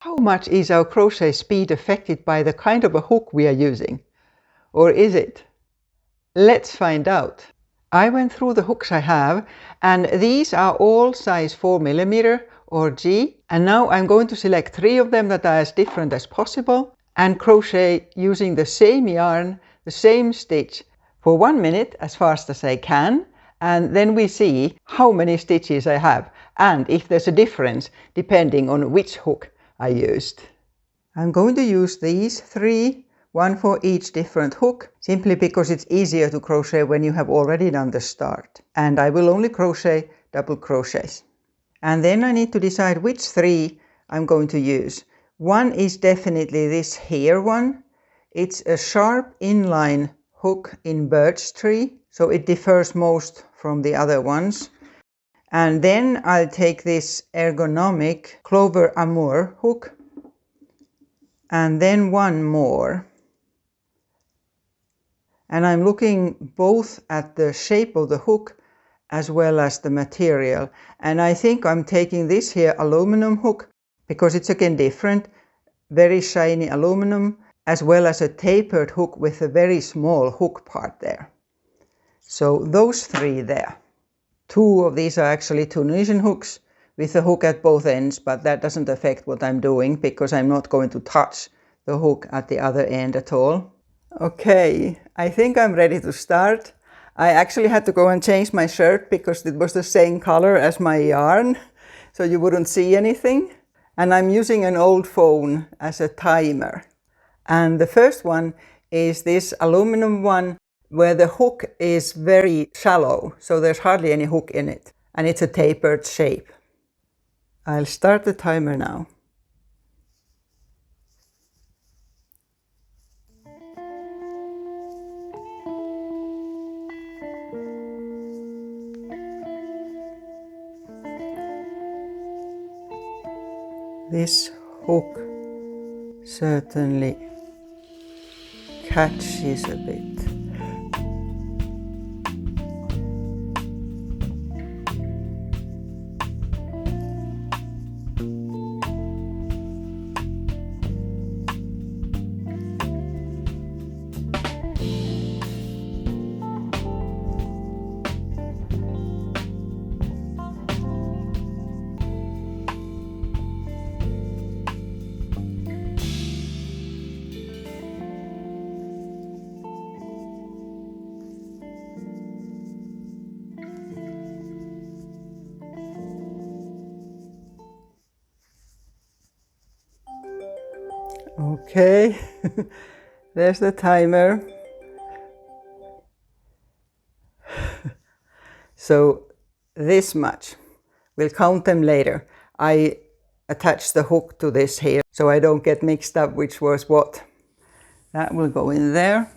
How much is our crochet speed affected by the kind of a hook we are using? Or is it? Let's find out. I went through the hooks I have, and these are all size 4mm or G, and now I'm going to select 3 of them that are as different as possible and crochet using the same yarn, the same stitch for 1 minute as fast as I can, and then we see how many stitches I have and if there's a difference depending on which hook I used. I'm going to use these 3, one for each different hook, simply because it's easier to crochet when you have already done the start. And I will only crochet double crochets. And then I need to decide which 3 I'm going to use. One is definitely this here one. It's a sharp inline hook in birch tree, so it differs most from the other ones. And then I'll take this ergonomic Clover Amour hook, and then one more. And I'm looking both at the shape of the hook as well as the material. And I think I'm taking this here aluminum hook because it's again different, very shiny aluminum, as well as a tapered hook with a very small hook part there. So those 3 there. 2 of these are actually Tunisian hooks with a hook at both ends, but that doesn't affect what I'm doing because I'm not going to touch the hook at the other end at all. Okay, I think I'm ready to start. I actually had to go and change my shirt because it was the same color as my yarn, so you wouldn't see anything. And I'm using an old phone as a timer. And the first one is this aluminum one where the hook is very shallow, so there's hardly any hook in it, and it's a tapered shape. I'll start the timer now. This hook certainly catches a bit. Okay, there's the timer. So this much. We'll count them later. I attach the hook to this here so I don't get mixed up which was what. That will go in there.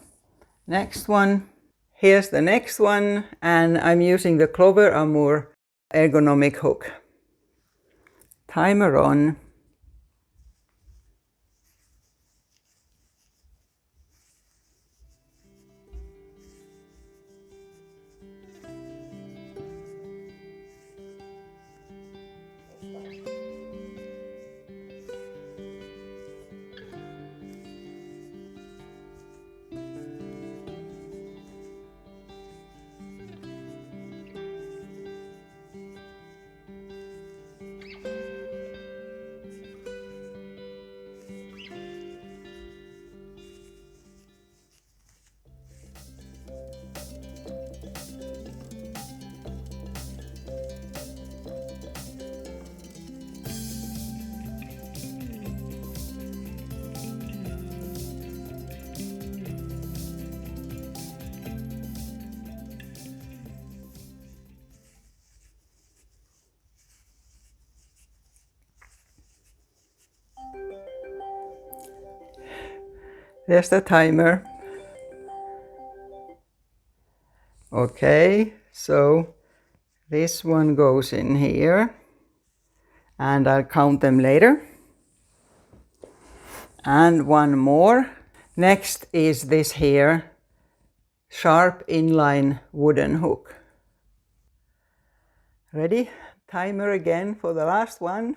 Next one. Here's the next one, and I'm using the Clover Amour ergonomic hook. Timer on. There's the timer. Okay, so this one goes in here, and I'll count them later. And one more. Next is this here sharp inline wooden hook. Ready? Timer again for the last one.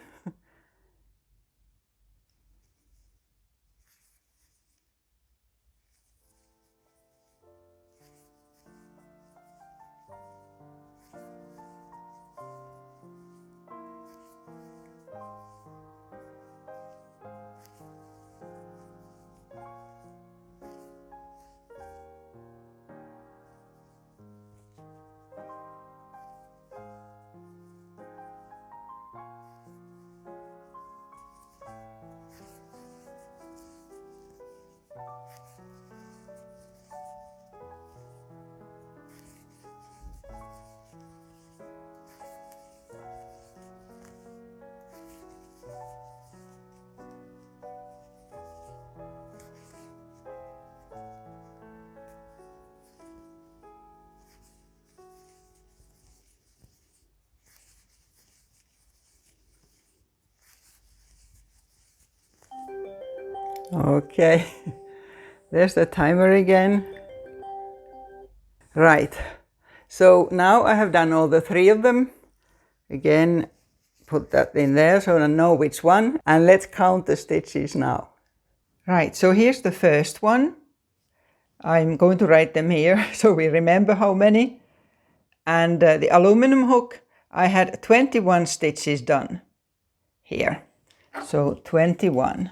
Okay, there's the timer again. Right, so now I have done all the 3 of them. Again, put that in there so I know which one, and let's count the stitches now. Right, so here's the first one. I'm going to write them here so we remember how many. And the aluminum hook, I had 21 stitches done here. So 21.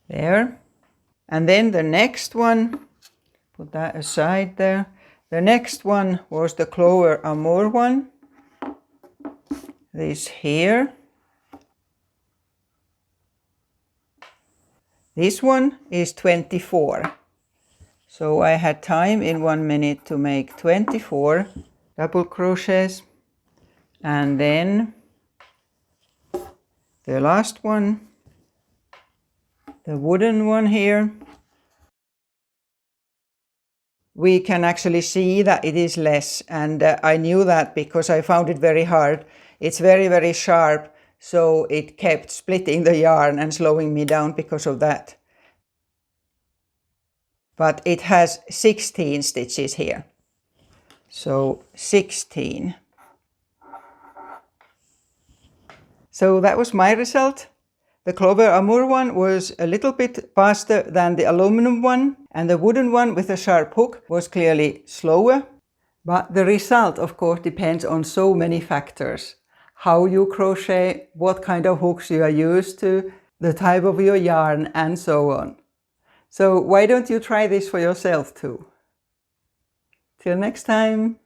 There. And then the next one, put that aside there. The next one was the Clover Amour one. This here. This one is 24. So I had time in 1 minute to make 24 double crochets. And then the last one, the wooden one here. We can actually see that it is less, and I knew that because I found it very hard. It's very, very sharp, so it kept splitting the yarn and slowing me down because of that. But it has 16 stitches here. So 16. So that was my result. The Clover Amour one was a little bit faster than the aluminum one, and the wooden one with a sharp hook was clearly slower. But the result, of course, depends on so many factors. How you crochet, what kind of hooks you are used to, the type of your yarn, and so on. So why don't you try this for yourself too? Till next time.